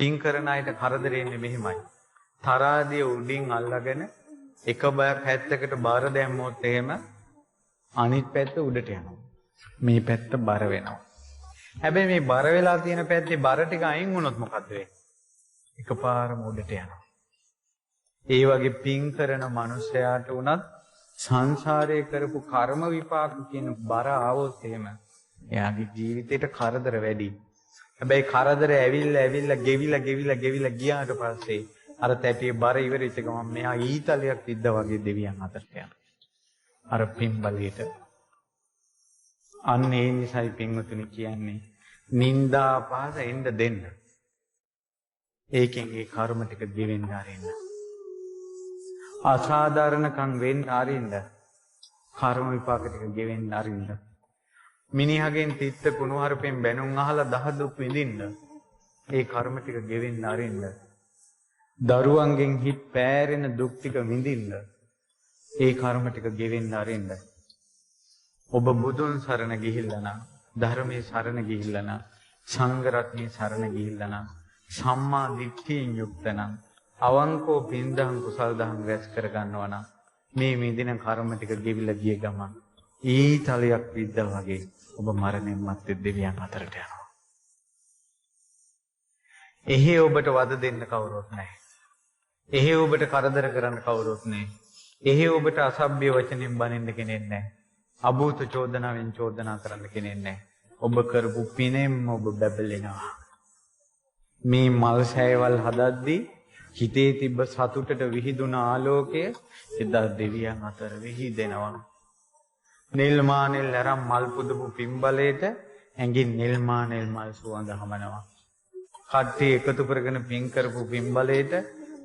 පින් කරන අයට කරදරෙන්නේ මෙහිමයි. තරාදිය උඩින් අල්ලගෙන එක පැත්තකට බර දැම්මොත් එහෙම අනිත් පැත්ත උඩට යනවා. මේ පැත්ත බර වෙනවා. හැබැයි මේ බර වෙලා තියෙන පැත්තේ බර ටික අයින් වුණොත් මොකද වෙන්නේ? එකපාරම උඩට යනවා. ඒ වගේ පින් කරන මනුස්සයාට උනත් සංසාරයේ කරපු කර්ම විපාක කියන බර ආවොත් එහෙම එයාගේ ජීවිතේට කරදර වැඩි. හැබැයි කරදර ඇවිල්ලා ගෙවිලා ගියාට පස්සේ අර තැටියේ බර ඉවරෙච්ච ගමන් මෙයා ඊතලයක් විද්දා වගේ දෙවියන් අතරට යනවා. අර පින් බලයට. අන්න ඒ නිසයි පින්වතුනි කියන්නේ නිന്ദා පහස එන්න දෙන්න. ඒකෙන් ඒ කර්ම ටික ගෙවෙන්න ආරින්න. අසාධාරණකම් වෙන්න ආරින්න. කර්ම විපාක ටික ගෙවෙන්න ආරින්න. මිනිහගෙන් තිත්ත කුණුහරුපෙන් බැනුම් අහලා දහ දුක් විඳින්න. ඒ කර්ම ටික ගෙවෙන්න ආරින්න. දරුවන්ගෙන් හිත් පෑරෙන දුක් ටික විඳින්න. ඒ කර්ම ටික ගෙවෙන්න ආරින්න. ඔබ බුදුන් සරණ ගිහිල්ලා නම් ධර්මයේ සරණ ගිහිල්ලා නම් සංඝ රත්නයේ සරණ ගිහිල්ලා නම් සම්මා දිට්ඨියෙන් යුක්ත නම් අවංකෝ පින්දහම් කුසල් දහම් රැස් කර ගන්නවා නම් මේ මිදින කර්ම ටික ගෙවිලා ගිය ගමන් ඊතලයක් විද්දා වගේ ඔබ මරණයන් මත්තේ දෙවියන් අතරට යනවා. එහි ඔබට වද දෙන්න කවුරුත් නැහැ. එහි ඔබට කරදර කරන්න කවුරුත් නැහැ. එහි ඔබට අසභ්‍ය වචනෙන් බනින්න කෙනෙක් නැහැ. අභූත චෝදනාවෙන් චෝදනා කරන්න කෙනෙක් නැහැ. ඔබ කරපු පිනෙන්ම ඔබ බැබලෙනවා. මේ මල් සෑයවල් හදද්දී හිතේ තිබ්බ සතුටට විහිදුන ආලෝකය එදා දෙවියන් අතර විහිදෙනවා. නිල් මානෙල් අරන් මල් පුදපු පින්බලයට ඇඟින් නිල් මානෙල් මල් සුවඳ හමනවා. කට්ටිය එකතු කරගෙන පින් කරපු පින්බලයට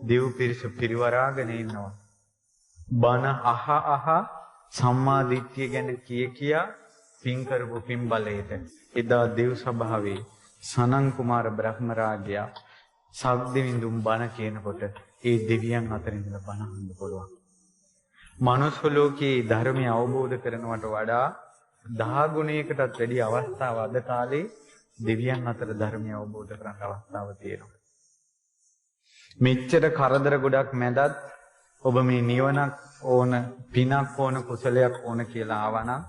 දෙව් පිරිස පිරිවරාගෙන ඉන්නවා. බණ අහ සම්මා දිට්ඨිය ගැන කියා පින් කරපු පින්බලයට එදා දෙව් සභාවේ සනන් කුමාර බ්‍රහ්ම රාජයා සබ්දෙවිඳුන් බණ කියනකොට ඒ දෙවියන් අතර ඉඳලා බණ අහන්න පුළුවන්. මනුස්ස ලෝකයේ ධර්මය අවබෝධ කරනවට වඩා 10 ගුණයකටත් වැඩි අවස්ථාව අද කාලේ දෙවියන් අතර ධර්මය අවබෝධ කරගන්න අවස්ථාව තියෙනවා. මෙච්චර කරදර ගොඩක් මැදත් ඔබ මේ නිවනක් ඕන, පිනක් ඕන, කුසලයක් ඕන කියලා ආවනම්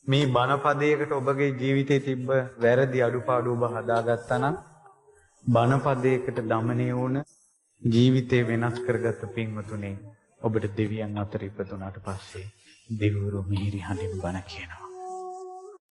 මේ බණපදයකට ඔබගේ ජීවිතේ තිබ්බ වැරදි අඩුපාඩු ඔබ හදාගත්තා නම් බණපදයකට দমনය වුණ ජීවිතේ වෙනස් කරගත්ත පින්වතුනේ ඔබට දෙවියන් අතර ඉපදුනාට පස්සේ දෙවිවරු මිහිරි හඬින් බණ කියනවා.